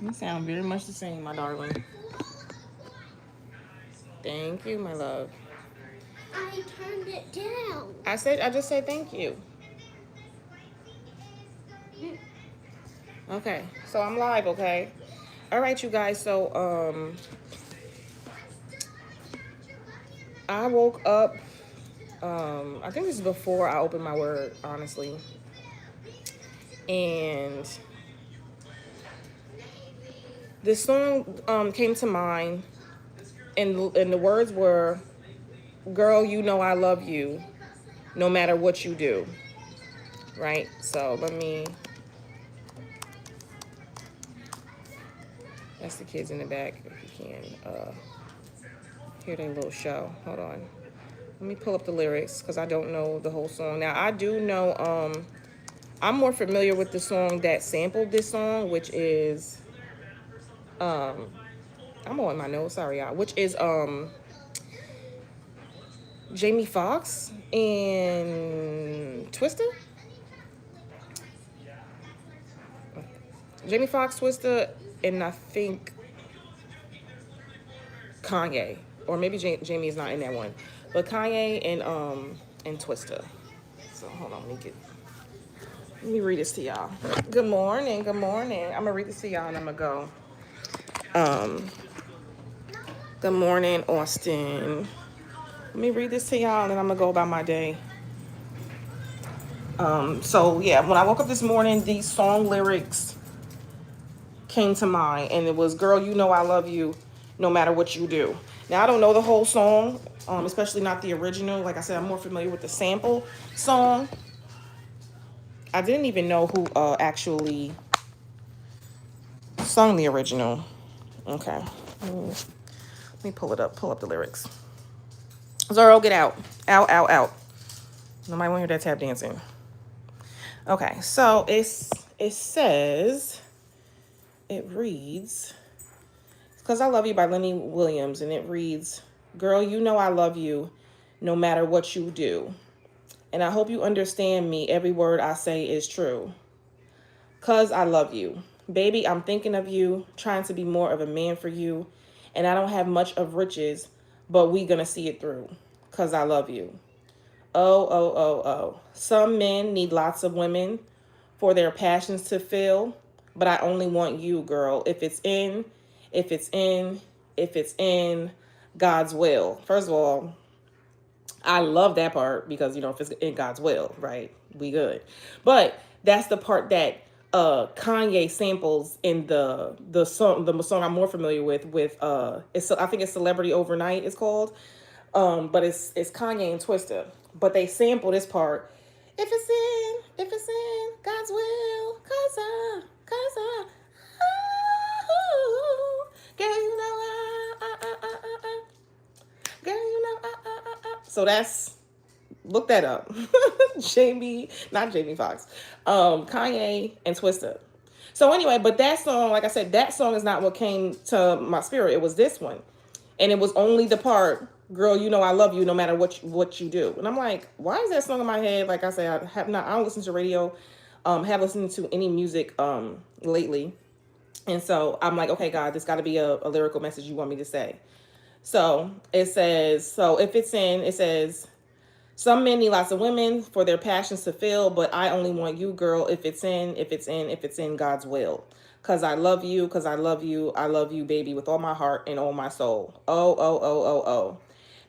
You sound very much the same, my darling. Thank you, my love. I turned it down. I just said thank you. Okay, so I'm live, okay? All right, you guys. So, I woke up. I think this is before I opened my word, honestly. And this song came to mind, and the words were, "Girl, you know I love you, no matter what you do." Right. So let me. That's the kids in the back. If you can hear their little show. Hold on. Let me pull up the lyrics because I don't know the whole song. Now I do know. I'm more familiar with the song that sampled this song, which is. I'm on my nose. Sorry, y'all. Which is Jamie Foxx and Twister. Jamie Foxx, Twister, and I think Kanye, or maybe Jamie is not in that one, but Kanye and Twister. So hold on, let me read this to y'all. Good morning, good morning. I'm gonna read this to y'all and I'm gonna go. Um, Good morning, Austin. Let me read this to y'all and then I'm gonna go about my day. So yeah, when I woke up this morning, these song lyrics came to mind, and it was, "Girl, you know I love you, no matter what you do." Now I don't know the whole song, especially not the original. Like I said, I'm more familiar with the sample song. I didn't even know who actually sung the original. Okay, let me pull it up. Pull up the lyrics. Zoro, get out, out, out, out. Nobody want to hear that tap dancing. Okay, so it says, it reads, "Because I Love You" by Lenny Williams, and it reads, "Girl, you know I love you no matter what you do. And I hope you understand me. Every word I say is true. 'Cause I love you. Baby, I'm thinking of you, trying to be more of a man for you. And I don't have much of riches, but we gonna see it through. 'Cause I love you. Oh, oh, oh, oh. Some men need lots of women for their passions to fill, but I only want you, girl. If it's in, if it's in God's will." First of all, I love that part because, if it's in God's will, right? We good. But that's the part that Kanye samples in the song I'm more familiar with it's, I think it's Celebrity Overnight it's called. But it's Kanye and Twista. But they sample this part. If it's in God's will, oh, girl, you know girl, you know So that's, look that up. Not Jamie Foxx, Kanye and Twista. So anyway, but that song, like I said, that song is not what came to my spirit. It was this one, and it was only the part, "Girl, you know I love you no matter what you do." And I'm like, why is that song in my head? Like I said, I don't listen to radio, have listened to any music lately, and so I'm like, okay, God, this got to be a lyrical message you want me to say. So it says, it says, "Some men need lots of women for their passions to fill, but I only want you, girl, if it's in, if it's in God's will. 'Cause I love you, 'cause I love you, baby, with all my heart and all my soul. Oh, oh, oh, oh, oh.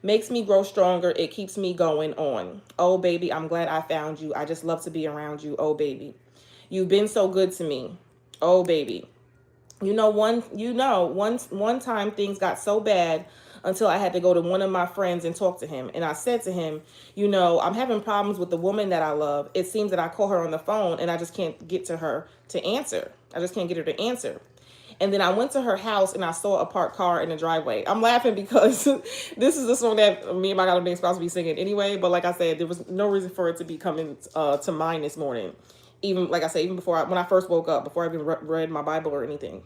Makes me grow stronger, it keeps me going on. Oh, baby, I'm glad I found you. I just love to be around you. Oh, baby. You've been so good to me. Oh, baby. One time things got so bad until I had to go to one of my friends and talk to him. And I said to him, I'm having problems with the woman that I love. It seems that I call her on the phone and I just can't get to her to answer. I just can't get her to answer. And then I went to her house and I saw a parked car in the driveway." I'm laughing because this is the song that me and my goddamn supposed to be singing anyway. But like I said, there was no reason for it to be coming to mind this morning. Even, like I said, even when I first woke up, before I even read my Bible or anything.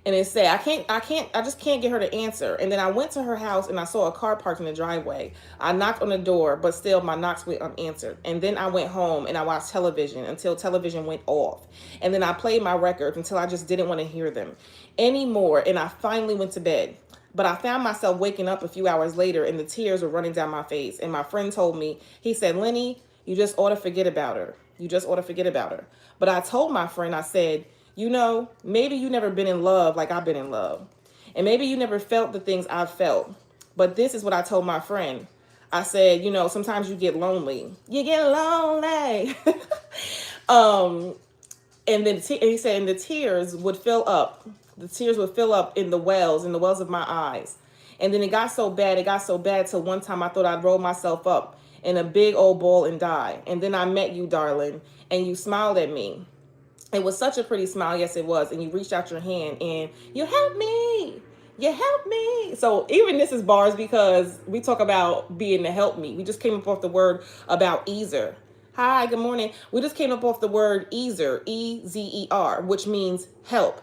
And it said, I just can't get her to answer. And then I went to her house and I saw a car parked in the driveway. I knocked on the door, but still my knocks went unanswered. And then I went home and I watched television until television went off. And then I played my records until I just didn't want to hear them anymore. And I finally went to bed. But I found myself waking up a few hours later and the tears were running down my face. And my friend told me, he said, Lenny, you just ought to forget about her. You just ought to forget about her. But I told my friend, I said, you know, maybe you never been in love like I've been in love. And maybe you never felt the things I've felt. But this is what I told my friend. I said, you know, sometimes you get lonely. You get lonely. And then he said, and the tears would fill up. The tears would fill up in the wells of my eyes. And then it got so bad till one time I thought I'd roll myself up in a big old ball and die. And then I met you, darling, and you smiled at me. It was such a pretty smile. Yes, it was. And you reached out your hand and you helped me. You helped me. So even this is bars because we talk about being the help me. We just came up off the word about Ezer. Hi, good morning. We just came up off the word Ezer, E-Z-E-R, which means help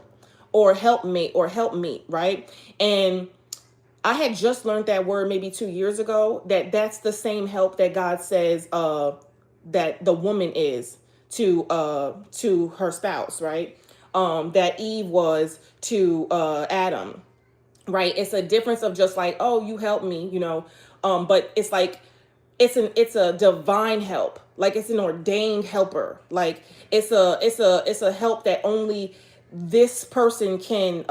or helpmate or help me, right? And I had just learned that word maybe 2 years ago, that's the same help that God says that the woman is to her spouse, right? That Eve was to Adam, right? It's a difference of just like, oh, you helped me, you know, but it's like it's a divine help, like it's an ordained helper, like it's a help that only this person can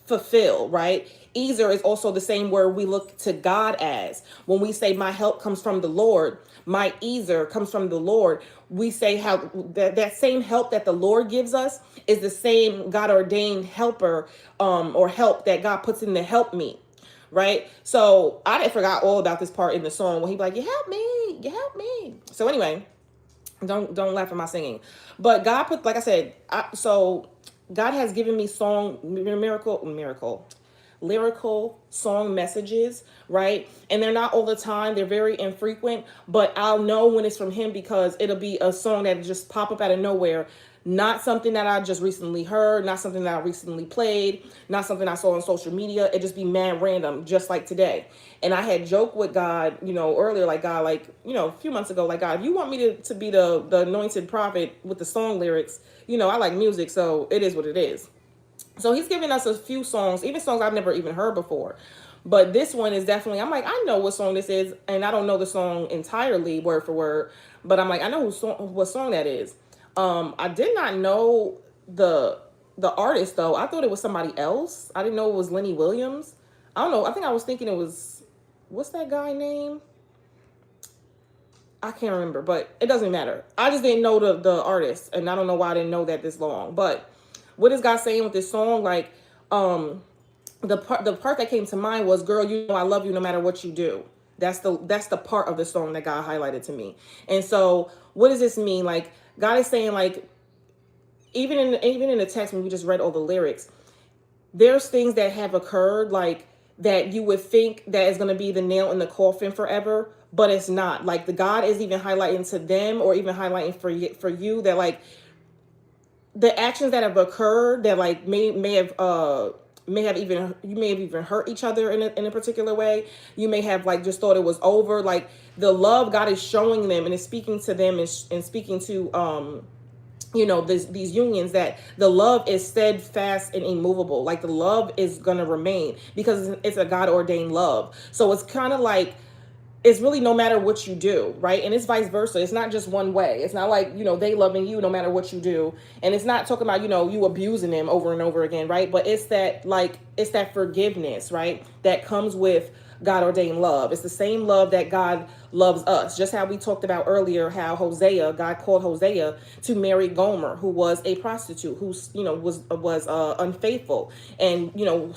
fulfill, right? Ezer is also the same word we look to God as. When we say my help comes from the Lord, my Ezer comes from the Lord, we say how that same help that the Lord gives us is the same God ordained helper or help that God puts in the help me, right? So I forgot all about this part in the song when he be like, you help me. So anyway, don't laugh at my singing. But God put, like I said, so God has given me lyrical song messages, right? And they're not all the time. They're very infrequent, but I'll know when it's from him because it'll be a song that just pop up out of nowhere. Not something that I just recently heard, not something that I recently played, not something I saw on social media. It just be mad random, just like today. And I had joked with God, you know, earlier, like God, like, you know, a few months ago, like God, if you want me to be the anointed prophet with the song lyrics, you know, I like music, so it is what it is. So he's giving us a few songs, even songs I've never even heard before. But this one is definitely, I'm like, I know what song this is, and I don't know the song entirely word for word, but I'm like, I know what song that is. I did not know the artist though. I thought it was somebody else. I didn't know it was Lenny Williams. I don't know. I think I was thinking it was, what's that guy name? I can't remember, but it doesn't matter. I just didn't know the artist, and I don't know why I didn't know that this long. But what is God saying with this song? Like, the part that came to mind was, "Girl, you know I love you no matter what you do." That's the part of the song that God highlighted to me. And so, what does this mean? Like, God is saying, like, even in the text when we just read all the lyrics, there's things that have occurred, like that you would think that is going to be the nail in the coffin forever, but it's not. Like, the God is even highlighting to them, or even highlighting for you that, like, the actions that have occurred that, like, may have even hurt each other in a particular way. You may have, like, just thought it was over. Like, the love God is showing them and is speaking to them and speaking to you know, these unions, that the love is steadfast and immovable. Like, the love is gonna remain because it's a God ordained love. So it's kind of like, it's really no matter what you do, right? And it's vice versa. It's not just one way. It's not like, you know, they loving you no matter what you do. And it's not talking about, you know, you abusing them over and over again, right? But it's that, like, it's that forgiveness, right? That comes with God ordained love. It's the same love that God loves us. Just how we talked about earlier, how God called Hosea to marry Gomer, who was a prostitute, who, you know, was unfaithful, and, you know,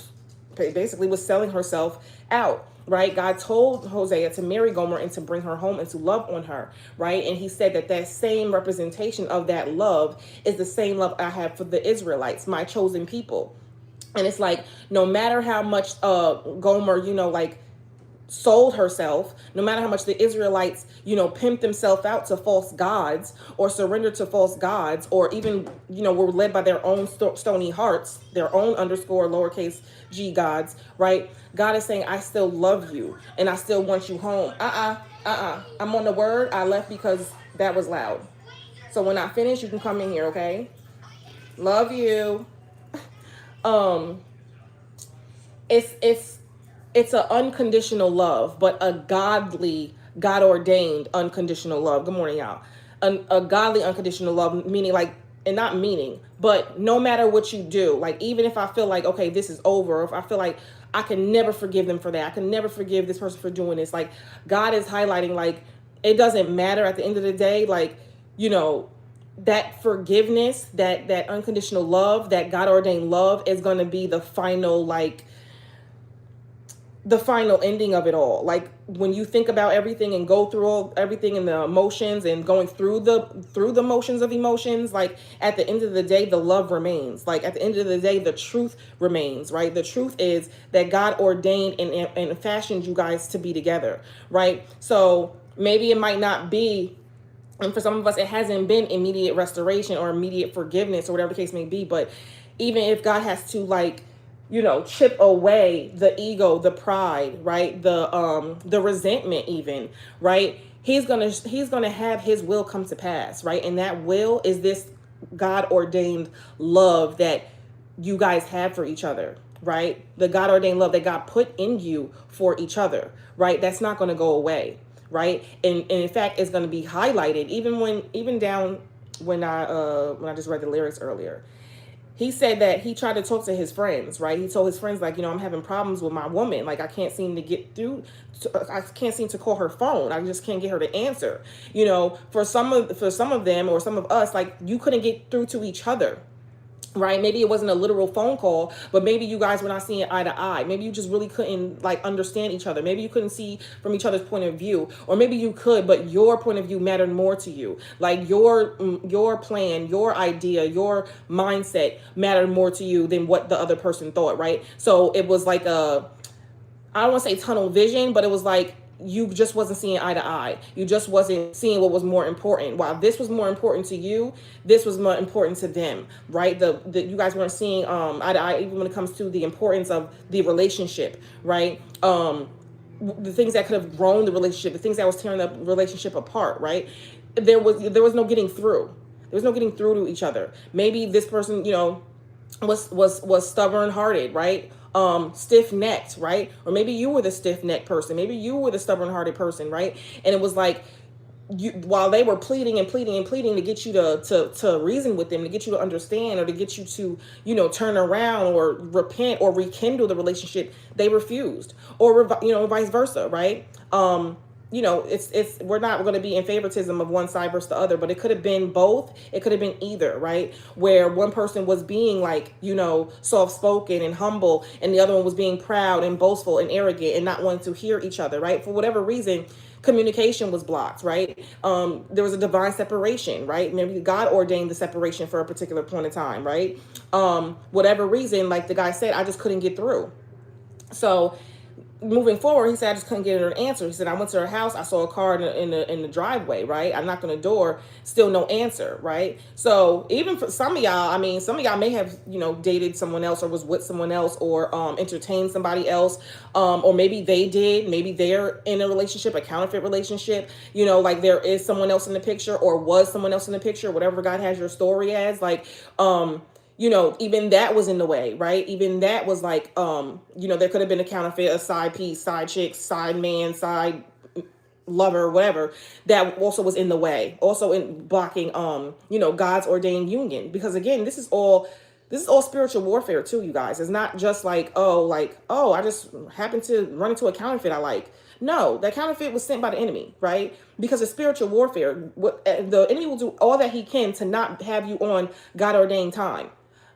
basically was selling herself out. Right? God told Hosea to marry Gomer and to bring her home and to love on her. Right? And he said that same representation of that love is the same love I have for the Israelites, my chosen people. And it's like, no matter how much Gomer, you know, like, sold herself, no matter how much the Israelites, pimped themselves out to false gods or surrendered to false gods, or even, were led by their own stony hearts, their own underscore lowercase g gods, right? God is saying, I still love you and I still want you home. I'm on the word. I left because that was loud. So when I finish, you can come in here, okay? Love you. Um, it's an unconditional love, but a godly, God ordained unconditional love. Good morning, y'all. A godly unconditional love, meaning like, and not meaning, but no matter what you do, like even if I feel like, okay, this is over, if I feel like I can never forgive them for that, I can never forgive this person for doing this, like God is highlighting, like it doesn't matter at the end of the day, like, that forgiveness, that unconditional love, that God ordained love is going to be the final, like the final ending of it all. Like when you think about everything and go through everything and the emotions and going through the motions of emotions, like at the end of the day, the love remains. Like at the end of the day, the truth remains, right? The truth is that God ordained and fashioned you guys to be together, right? So maybe it might not be, and for some of us, it hasn't been immediate restoration or immediate forgiveness or whatever the case may be. But even if God has to, like, chip away the ego, the pride, right? The resentment even, right? He's gonna have his will come to pass, right? And that will is this God ordained love that you guys have for each other, right? The God ordained love that God put in you for each other, right? That's not gonna go away, right? And in fact, it's gonna be highlighted even down when I just read the lyrics earlier. He said that he tried to talk to his friends, right? He told his friends, like, I'm having problems with my woman. Like, I can't seem to get through. I can't seem to call her phone. I just can't get her to answer. For some of them or some of us, like, you couldn't get through to each other. Right? Maybe it wasn't a literal phone call, but maybe you guys were not seeing eye to eye. Maybe you just really couldn't like understand each other. Maybe you couldn't see from each other's point of view, or maybe you could, but your point of view mattered more to you. Like your plan, your idea, your mindset mattered more to you than what the other person thought, right? So it was like I don't want to say tunnel vision, but it was like you just wasn't seeing eye to eye. You just wasn't seeing what was more important. While this was more important to you, this was more important to them, right? The you guys weren't seeing eye to eye, even when it comes to the importance of the relationship, right? The things that could have grown the relationship, the things that was tearing the relationship apart, right? There was no getting through. There was no getting through to each other. Maybe this person, was stubborn hearted, right? Stiff-necked, right? Or maybe you were the stiff-necked person, maybe you were the stubborn-hearted person, right? And it was like while they were pleading and pleading and pleading to get you to reason with them, to get you to understand, or to get you to turn around or repent or rekindle the relationship, they refused. Or vice versa, right? It's we're not going to be in favoritism of one side versus the other, but it could have been both. It could have been either, right? Where one person was being like, soft-spoken and humble, and the other one was being proud and boastful and arrogant and not wanting to hear each other, right? For whatever reason, communication was blocked, right? There was a divine separation, right? Maybe God ordained the separation for a particular point in time, right? Whatever reason, like the guy said, I just couldn't get through. So moving forward, he said, I just couldn't get her an answer. He said, I went to her house, I saw a car in the driveway, right? I knocked on the door, still no answer, right? So even for some of y'all, some of y'all may have, dated someone else or was with someone else or entertained somebody else. Or maybe they did, maybe they're in a relationship, a counterfeit relationship, like there is someone else in the picture or was someone else in the picture, whatever God has your story as, like, even that was in the way, right? Even that was like, there could have been a counterfeit, a side piece, side chick, side man, side lover, whatever, that also was in the way, also in blocking, God's ordained union. Because again, this is all spiritual warfare too, you guys. It's not just like, I just happened to run into a counterfeit I like. No, that counterfeit was sent by the enemy, right? Because of spiritual warfare, the enemy will do all that he can to not have you on God ordained time.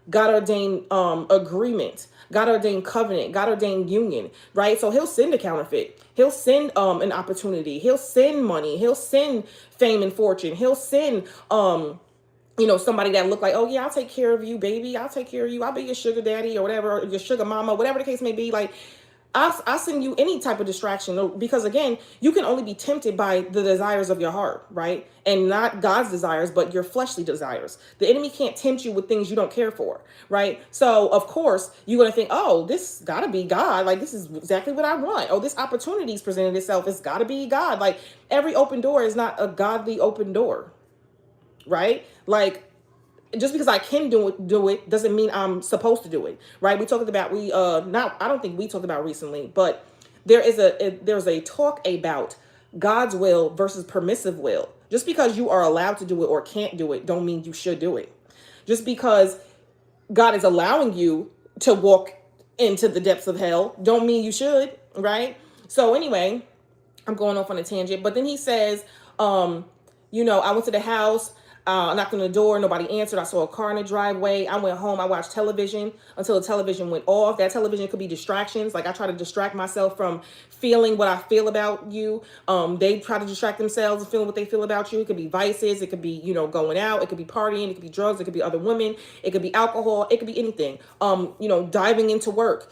God ordained agreement, God ordained covenant, God ordained union, right? So he'll send a counterfeit. He'll send an opportunity. He'll send money. He'll send fame and fortune. He'll send somebody that look like, oh yeah, I'll take care of you, baby. I'll take care of you. I'll be your sugar daddy or whatever, or your sugar mama, whatever the case may be. Like, I'll send you any type of distraction, because again, you can only be tempted by the desires of your heart, right? And not God's desires, but your fleshly desires. The enemy can't tempt you with things you don't care for, right? So of course you're gonna think, oh, this gotta be God. Like, this is exactly what I want. Oh, this opportunity's presented itself. It's gotta be God. Like, every open door is not a godly open door, right? Like, just because I can do it doesn't mean I'm supposed to do it, right? We talked about not I don't think we talked about recently, but there's a talk about God's will versus permissive will. Just because you are allowed to do it or can't do it, don't mean you should do it. Just because God is allowing you to walk into the depths of hell, don't mean you should, right? So anyway, I'm going off on a tangent, but then he says, I went to the house, knocked on the door, nobody answered. I saw a car in the driveway. I went home, I watched television until the television went off. That television could be distractions. Like, I try to distract myself from feeling what I feel about you. They try to distract themselves and feeling what they feel about you. It could be vices. It could be, going out. It could be partying. It could be drugs. It could be other women. It could be alcohol. It could be anything. Diving into work.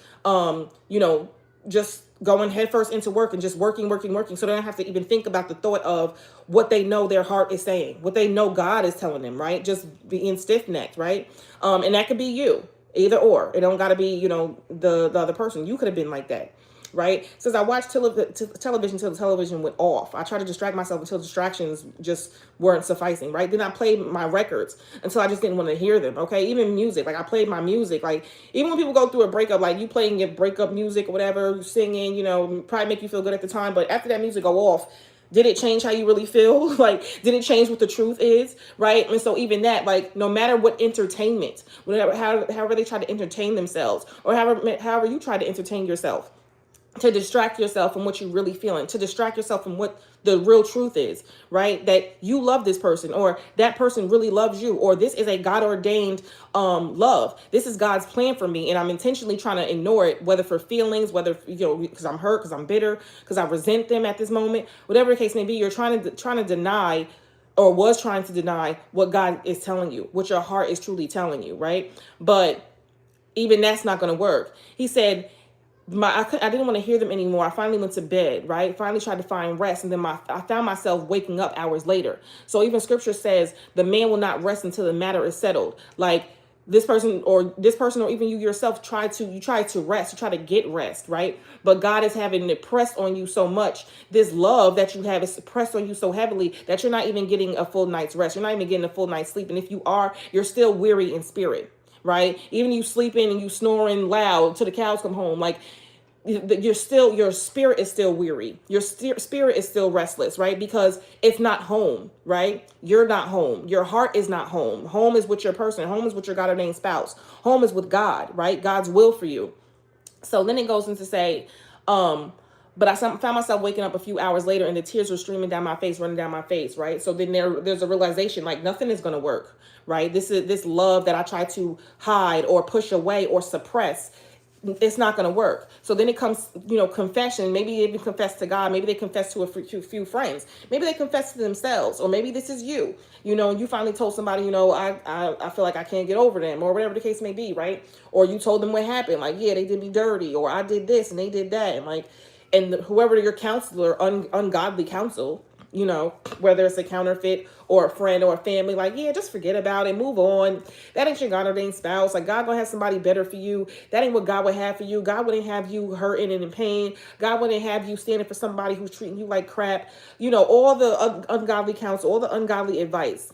Just going headfirst into work and just working. So they don't have to even think about the thought of what they know their heart is saying, what they know God is telling them, right? Just being stiff-necked, right? And that could be you, either or. It don't got to be, the other person. You could have been like that, right? Since I watched television until the television went off, I tried to distract myself until distractions just weren't sufficing, right? Then I played my records until I just didn't want to hear them, okay? Even music, like, I played my music. Like, even when people go through a breakup, like, you playing your breakup music or whatever, you singing, probably make you feel good at the time, but after that music go off, did it change how you really feel? Like, did it change what the truth is, right? And so even that, like, no matter what entertainment, however they try to entertain themselves, or however you try to entertain yourself, to distract yourself from what you're really feeling, to distract yourself from what the real truth is, right? That you love this person, or that person really loves you, or this is a God ordained love. This is God's plan for me, and I'm intentionally trying to ignore it, whether for feelings, whether because I'm hurt, because I'm bitter, because I resent them at this moment, whatever the case may be. You're trying to deny, or was trying to deny, what God is telling you, what your heart is truly telling you, right? But even that's not going to work. He said, I didn't want to hear them anymore. I finally went to bed, right? Finally tried to find rest. And then I found myself waking up hours later. So even scripture says the man will not rest until the matter is settled. Like, this person, or even you yourself, try to rest, you try to get rest, right? But God is having it pressed on you so much. This love that you have is pressed on you so heavily that you're not even getting a full night's rest. You're not even getting a full night's sleep. And if you are, you're still weary in spirit, right? Even you sleeping and you snoring loud till the cows come home, like, your spirit is still weary. Your spirit is still restless, right? Because it's not home, right? You're not home. Your heart is not home. Home is with your person. Home is with your God ordained spouse. Home is with God, right? God's will for you. So then it goes into say, but I found myself waking up a few hours later and the tears were running down my face, right? So then there's a realization, like, nothing is going to work, right? This love that I try to hide or push away or suppress, it's not going to work. So then it comes, confession. Maybe they even confess to God. Maybe they confess to a few friends. Maybe they confess to themselves, or maybe this is you, and you finally told somebody, I feel like I can't get over them, or whatever the case may be, right? Or you told them what happened, like, yeah, they did me dirty, or I did this and they did that, and whoever your counselor, ungodly counsel, whether it's a counterfeit or a friend or a family, like, yeah, just forget about it, move on. That ain't your God ordained spouse. Like, God gonna have somebody better for you. That ain't what God would have for you. God wouldn't have you hurting and in pain. God wouldn't have you standing for somebody who's treating you like crap. All the ungodly counsel, all the ungodly advice.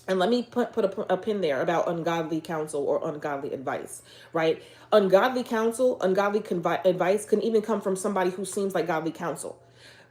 And let me put a pin there about ungodly counsel or ungodly advice, right? Ungodly counsel, ungodly advice can even come from somebody who seems like godly counsel.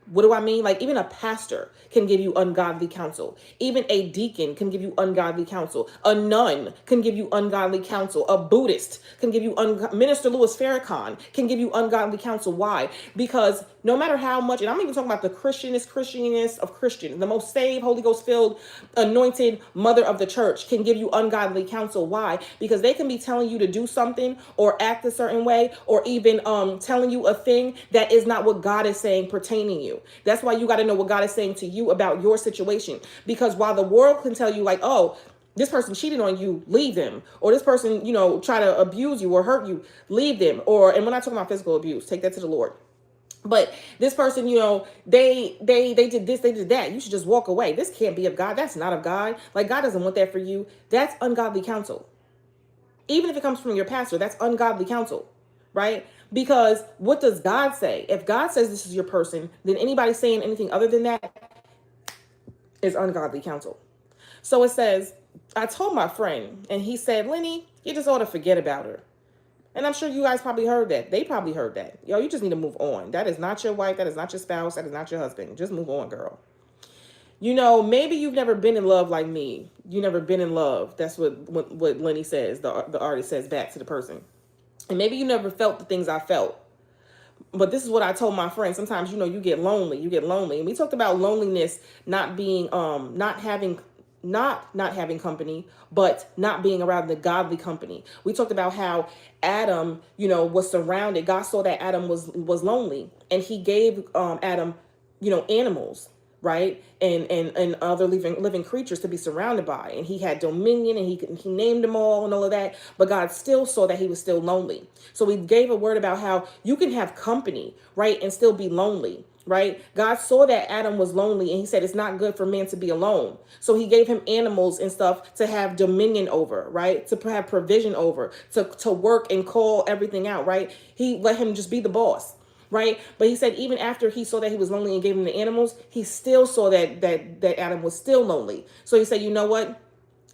What do I mean? Like, even a pastor can give you ungodly counsel. Even a deacon can give you ungodly counsel. A nun can give you ungodly counsel. A Buddhist can give you Minister Louis Farrakhan can give you ungodly counsel. Why? Because no matter how much, and I'm even talking about the Christianist of Christians, the most saved, Holy Ghost filled, anointed mother of the church can give you ungodly counsel. Why? Because they can be telling you to do something or act a certain way, or even telling you a thing that is not what God is saying pertaining you. That's why you got to know what God is saying to you about your situation. Because while the world can tell you, like, oh, This person cheated on you, leave them. Or this person, try to abuse you or hurt you, leave them. And we're not talking about physical abuse. Take that to the Lord. But this person, they did this, they did that. You should just walk away. This can't be of God. That's not of God. Like, God doesn't want that for you. That's ungodly counsel. Even if it comes from your pastor, that's ungodly counsel, right? Because what does God say? If God says this is your person, then anybody saying anything other than that is ungodly counsel. So it says, I told my friend, and he said, Lenny, you just ought to forget about her. And I'm sure you guys probably heard that. They probably heard that. Yo, you just need to move on. That is not your wife. That is not your spouse. That is not your husband. Just move on, girl. Maybe you've never been in love like me. You never been in love. That's what Lenny says. The artist says back to the person. And maybe you never felt the things I felt. But this is what I told my friend. Sometimes, you get lonely. You get lonely. And we talked about loneliness not being, not having company, but not being around the godly company. We talked about how Adam, was surrounded. God saw that Adam was lonely, and he gave Adam, animals, right? And other living creatures to be surrounded by. And he had dominion, and he named them all and all of that. But God still saw that he was still lonely. So he gave a word about how you can have company, right? And still be lonely. Right? God saw that Adam was lonely, and he said it's not good for man to be alone. So he gave him animals and stuff to have dominion over, right? To have provision over, to work and call everything out, right? He let him just be the boss, right? But he said even after he saw that he was lonely and gave him the animals, he still saw that Adam was still lonely. So he said, you know what?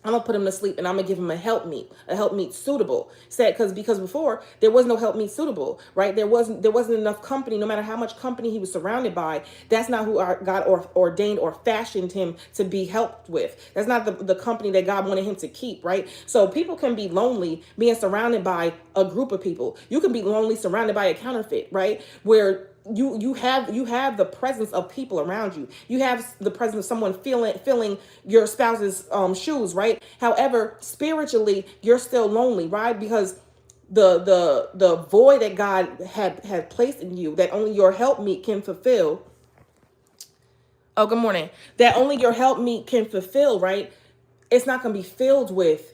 I'm gonna put him to sleep, and I'm gonna give him a helpmeet suitable. Said because before there was no helpmeet suitable, right? There wasn't enough company. No matter how much company he was surrounded by, that's not who God ordained or fashioned him to be helped with. That's not the company that God wanted him to keep, right? So people can be lonely being surrounded by a group of people. You can be lonely surrounded by a counterfeit, right? Where you have the presence of people around you. You have the presence of someone filling your spouse's shoes, right? However, spiritually, you're still lonely, right? Because the void that God had placed in you that only your helpmeet can fulfill. Oh, good morning. That only your helpmeet can fulfill, right? It's not going to be filled with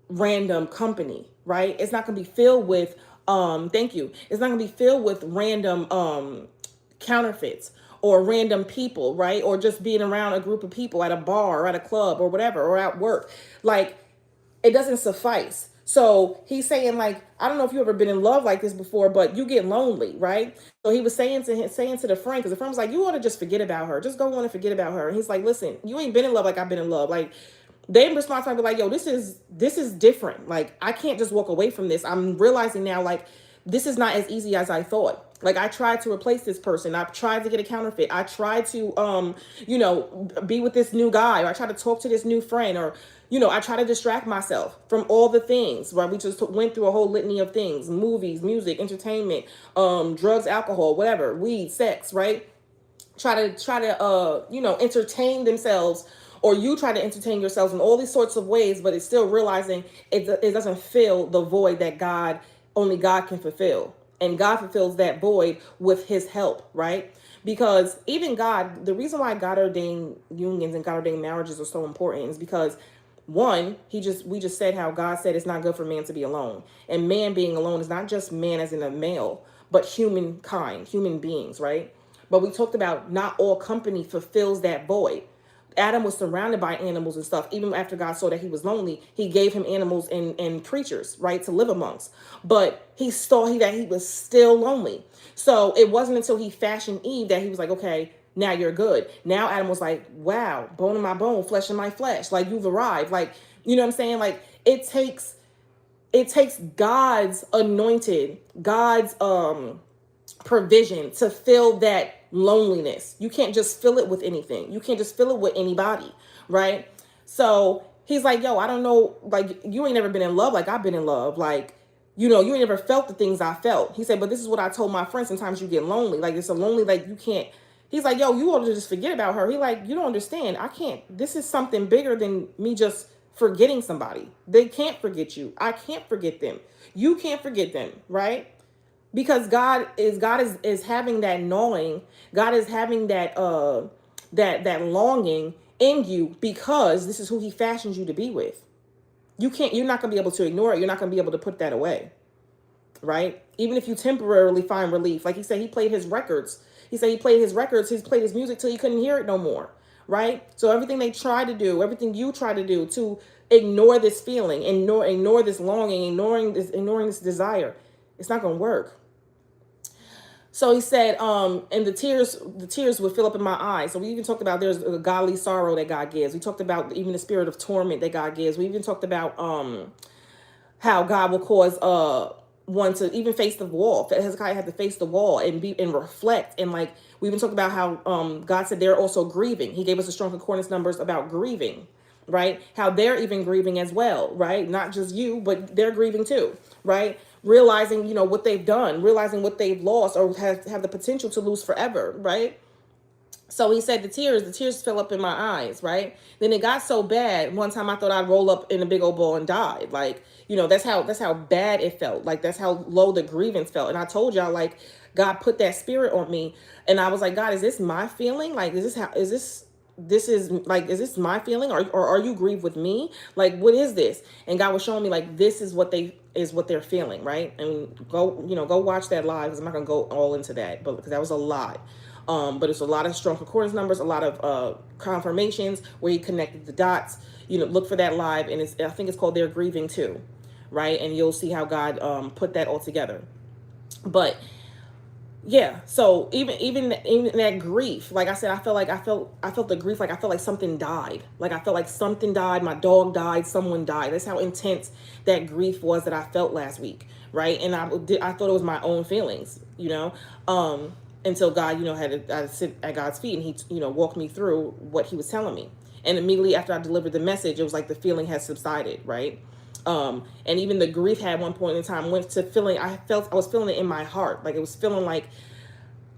random company, right? It's not going to be filled with thank you. It's not going to be filled with random counterfeits or random people, right? Or just being around a group of people at a bar or at a club or whatever, or at work. Like, it doesn't suffice. So he's saying, like, I don't know if you've ever been in love like this before, but you get lonely, right? So he was saying to the friend, because the friend was like, you ought to just forget about her. Just go on and forget about her. And he's like, listen, you ain't been in love like I've been in love. Like, they respond to me like, yo, this is different. Like, I can't just walk away from this. I'm realizing now, like, this is not as easy as I thought. Like, I tried to replace this person. I tried to get a counterfeit. I tried to, be with this new guy, or I tried to talk to this new friend, or, I try to distract myself from all the things, right? We just went through a whole litany of things: movies, music, entertainment, drugs, alcohol, whatever, weed, sex, right? Try to entertain themselves, or you try to entertain yourselves in all these sorts of ways, but it's still realizing it doesn't fill the void that only God can fulfill. And God fulfills that void with his help, right? Because even God, the reason why God ordained unions and God ordained marriages are so important is because, one, we just said how God said it's not good for man to be alone. And man being alone is not just man as in a male, but humankind, human beings, right? But we talked about not all company fulfills that void. Adam was surrounded by animals and stuff. Even after God saw that he was lonely, he gave him animals and creatures, right, to live amongst. But he saw that he was still lonely. So it wasn't until he fashioned Eve that he was like, okay, now you're good. Now Adam was like, wow, bone in my bone, flesh in my flesh. Like, you've arrived. Like, you know what I'm saying? Like, it takes God's anointed, God's provision to fill that loneliness. You can't just fill it with anything. You can't just fill it with anybody, right? So he's like, yo, I don't know, like, you ain't never been in love like I've been in love. Like, you ain't never felt the things I felt. He said, but this is what I told my friends. Sometimes you get lonely. Like, it's a lonely, like, you can't. He's like, yo, you ought to just forget about her. He like, you don't understand. I can't. This is something bigger than me just forgetting somebody. They can't forget you. I can't forget them. You can't forget them, right? Because God is having that gnawing. God is having that that longing in you because this is who he fashioned you to be with. You're not going to be able to ignore it. You're not going to be able to put that away, right? Even if you temporarily find relief. Like he said, he played his records. He said he played his records. He played his music till he couldn't hear it no more, right? So everything they try to do, everything you try to do to ignore this feeling, ignore this longing, ignoring this desire, it's not going to work. So he said, and the tears would fill up in my eyes. So we even talked about there's a godly sorrow that God gives. We talked about even the spirit of torment that God gives. We even talked about how God will cause one to even face the wall. Hezekiah had to face the wall and reflect. And like we even talked about how God said they're also grieving. He gave us a strong concordance numbers about grieving, right? How they're even grieving as well, right? Not just you, but they're grieving too, right? Realizing, what they've done, realizing what they've lost or have the potential to lose forever, right? So he said the tears fill up in my eyes, right? Then it got so bad. One time I thought I'd roll up in a big old ball and died. Like, that's how bad it felt. Like that's how low the grievance felt. And I told y'all, like, God put that spirit on me. And I was like, God, is this my feeling? Like, is this my feeling, or are you grieved with me? Like, what is this? And God was showing me, like, this is what they're feeling, right? And go watch that live, because I'm not gonna go all into that, but because that was a lot. But it's a lot of strong concordance numbers, a lot of confirmations where he connected the dots. Look for that live, and I think it's called They're Grieving Too, right? And you'll see how God put that all together. But yeah, so even that grief, like I said, I felt the grief, like I felt like something died. Like I felt like something died, my dog died, someone died. That's how intense that grief was that I felt last week, right? And I thought it was my own feelings, until God, had to sit at God's feet, and he, walked me through what he was telling me. And immediately after I delivered the message, it was like the feeling has subsided, right? And even the grief had one point in time went to feeling, I was feeling it in my heart. Like it was feeling like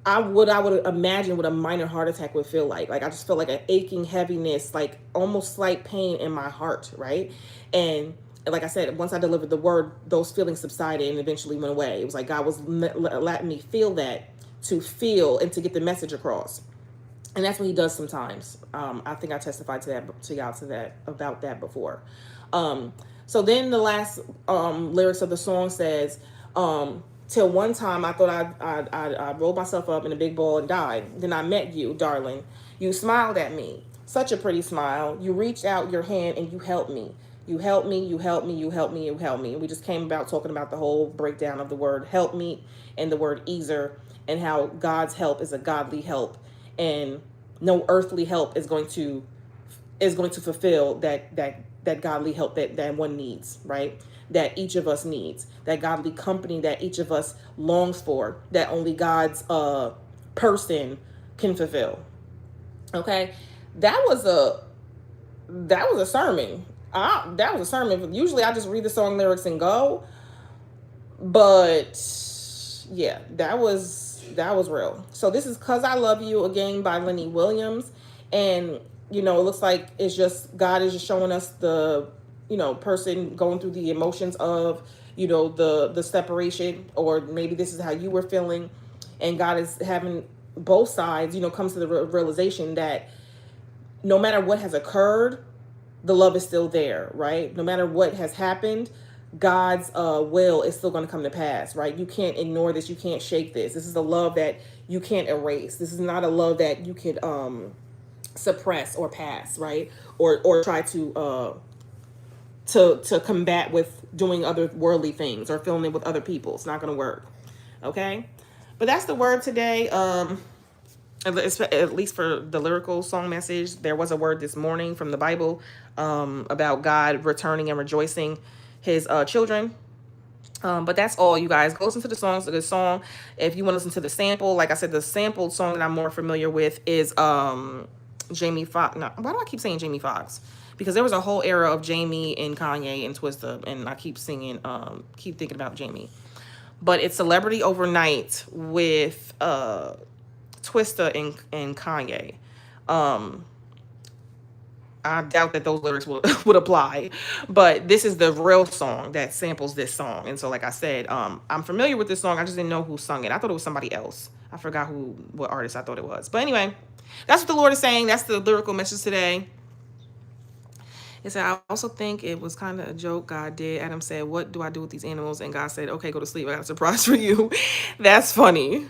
I would imagine what a minor heart attack would feel like. Like I just felt like an aching heaviness, like almost slight pain in my heart, right? And like I said, once I delivered the word, those feelings subsided and eventually went away. It was like God was letting me feel that, to feel and to get the message across. And that's what he does sometimes. I think I testified to y'all about that before. So then the last lyrics of the song says, till one time I thought I rolled myself up in a big ball and died. Then I met you, darling. You smiled at me. Such a pretty smile. You reached out your hand and you helped me. You helped me, you helped me, you helped me, you helped me. And we just came about talking about the whole breakdown of the word help me and the word easer, and how God's help is a godly help, and no earthly help is going to fulfill that godly help that one needs, right? That each of us needs, that godly company that each of us longs for, that only God's person can fulfill. Okay, that was a sermon. That was a sermon. Usually I just read the song lyrics and go, but yeah, that was real. So this is "Cause I Love You" again by Lenny Williams. And it looks like it's just God is just showing us the person going through the emotions of the separation, or maybe this is how you were feeling, and God is having both sides comes to the realization that no matter what has occurred, the love is still there, right? No matter what has happened, God's will is still going to come to pass, right? You can't ignore this. You can't shake this. This is a love that you can't erase. This is not a love that you could suppress or pass, right? Or try to combat with doing other worldly things or filling it with other people. It's not going to work, okay? But that's the word today. At least for the lyrical song message, there was a word this morning from the Bible about God returning and rejoicing his children. But that's all, you guys. Go listen to the song. It's a good song. If you want to listen to the sample, like I said, the sampled song that I'm more familiar with is Jamie Foxx. No, why do I keep saying Jamie Foxx? Because there was a whole era of Jamie and Kanye and Twista, and I keep singing, keep thinking about Jamie. But it's Celebrity Overnight with Twista and Kanye. I doubt that those lyrics would apply, but this is the real song that samples this song. And so, like I said, I'm familiar with this song. I just didn't know who sung it. I thought it was somebody else. I forgot what artist I thought it was. But anyway, That's what the Lord is saying. That's the lyrical message today. It said, I also think it was kind of a joke God did. Adam said, what do I do with these animals? And God said, okay, go to sleep. I got a surprise for you. That's funny.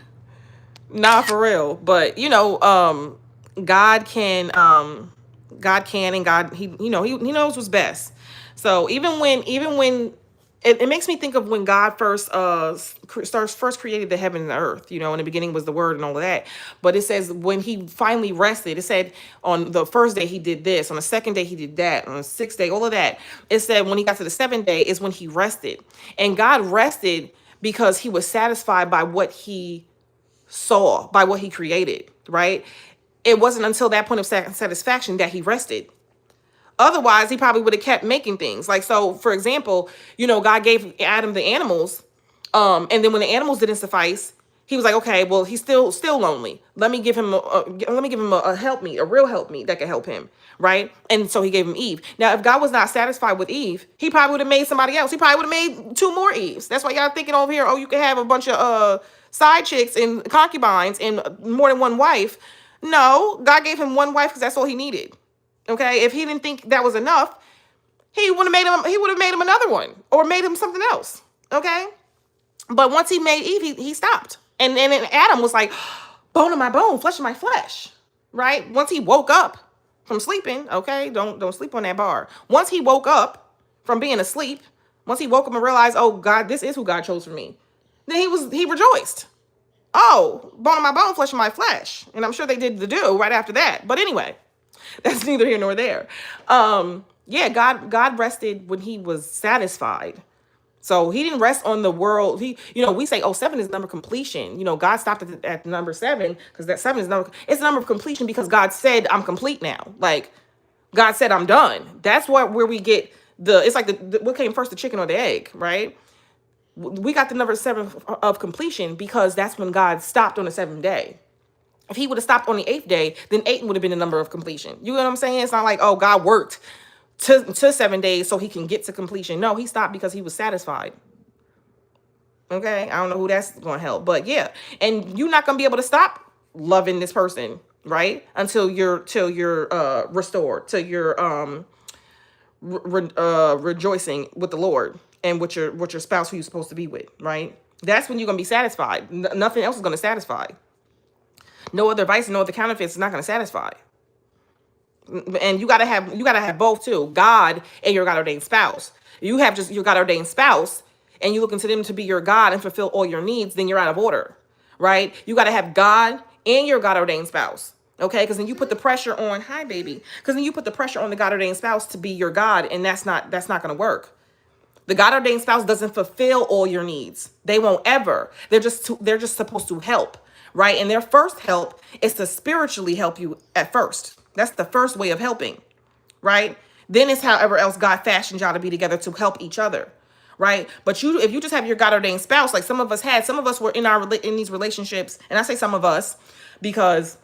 Nah, for real. But, God can, and God, he knows what's best. So even when it makes me think of when God first created the heaven and the earth. In the beginning was the word and all of that. But it says when he finally rested, it said on the first day he did this, on the second day he did that, on the sixth day, all of that. It said when he got to the seventh day is when he rested. And God rested because he was satisfied by what he saw, by what he created, right? It wasn't until that point of satisfaction that he rested. Otherwise, he probably would have kept making things. Like, so, for example, God gave Adam the animals, and then when the animals didn't suffice, he was like, okay, well, he's still lonely. Let me give him a helpmeet, a real helpmeet that could help him, right? And so he gave him Eve. Now, if God was not satisfied with Eve, he probably would have made somebody else. He probably would have made two more Eves. That's why y'all thinking over here, oh, you can have a bunch of side chicks and concubines and more than one wife. No, God gave him one wife because that's all he needed. Okay, if he didn't think that was enough, he would have made him another one or made him something else. Okay, but once he made Eve, he stopped, and then Adam was like, bone of my bone, flesh of my flesh. Right? Once he woke up from sleeping, okay, don't sleep on that bar. Once he woke up from being asleep, once he woke up and realized, oh God, this is who God chose for me, then he rejoiced. Oh, bone of my bone, flesh of my flesh, and I'm sure they did the do right after that. But anyway. That's neither here nor there. Yeah, God rested when he was satisfied. So he didn't rest on the world. We say, 7 is number completion. God stopped at number 7 because that 7 is it's the number of completion because God said, I'm complete now. Like God said, I'm done. That's where we get it's like what came first, the chicken or the egg, right? We got the number 7 of completion because that's when God stopped on the 7th day. If he would have stopped on the 8th day, then 8 would have been the number of completion. You know what I'm saying? It's not like, oh, God worked to 7 days so he can get to completion. No, he stopped because he was satisfied. Okay? I don't know who that's going to help. But yeah. And you're not going to be able to stop loving this person, right? Until you're restored, till you're rejoicing with the Lord and with your spouse who you're supposed to be with, right? That's when you're going to be satisfied. Nothing else is going to satisfy. No other vice, no other counterfeits is not going to satisfy. And you gotta have both too. God and your God ordained spouse. You have just your God ordained spouse, and you looking to them to be your God and fulfill all your needs. Then you're out of order, right? You gotta have God and your God ordained spouse. Okay, because then you put the pressure on. Hi, baby. Because then you put the pressure on the God ordained spouse to be your God, and that's not going to work. The God ordained spouse doesn't fulfill all your needs. They won't ever. They're just supposed to help. Right? And their first help is to spiritually help you at first. That's the first way of helping, right? Then it's however else God fashioned y'all to be together to help each other, right? But if you just have your God ordained spouse, like some of us were in these relationships, and I say some of us because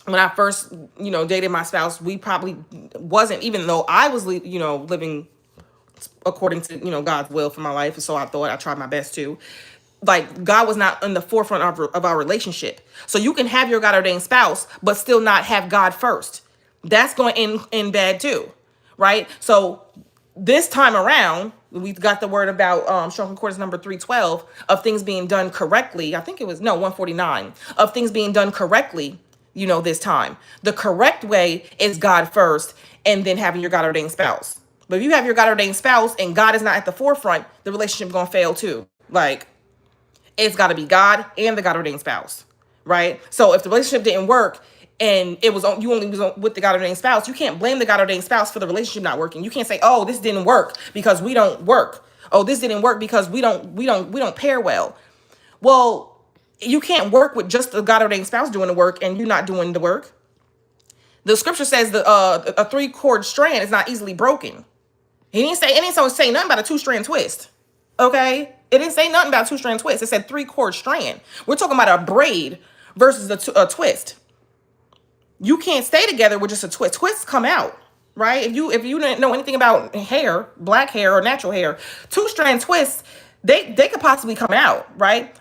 when I first, dated my spouse, we probably wasn't, even though I was, living according to, God's will for my life. And so I thought I tried my best to. Like God was not in the forefront of our relationship. So you can have your God ordained spouse, but still not have God first. That's going to end bad too, right? So this time around, we've got the word about Strong Concordance number 312 of things being done correctly. I think it was 149 of things being done correctly. This time the correct way is God first, and then having your God ordained spouse. But if you have your God ordained spouse and God is not at the forefront, the relationship gonna fail too. Like. It's got to be God and the God ordained spouse, right? So if the relationship didn't work and you only was with the God ordained spouse, you can't blame the God ordained spouse for the relationship not working. You can't say, "Oh, this didn't work because we don't work." "Oh, this didn't work because we don't pair well." Well, you can't work with just the God ordained spouse doing the work and you not doing the work. The scripture says that a 3-cord strand is not easily broken. It didn't say nothing about a 2-strand twist. Okay? It didn't say nothing about 2-strand twist. It said 3-cord strand. We're talking about a braid versus a twist. You can't stay together with just a twist. Twists come out, right? If you didn't know anything about hair, black hair or natural hair, 2-strand twists, they could possibly come out, right?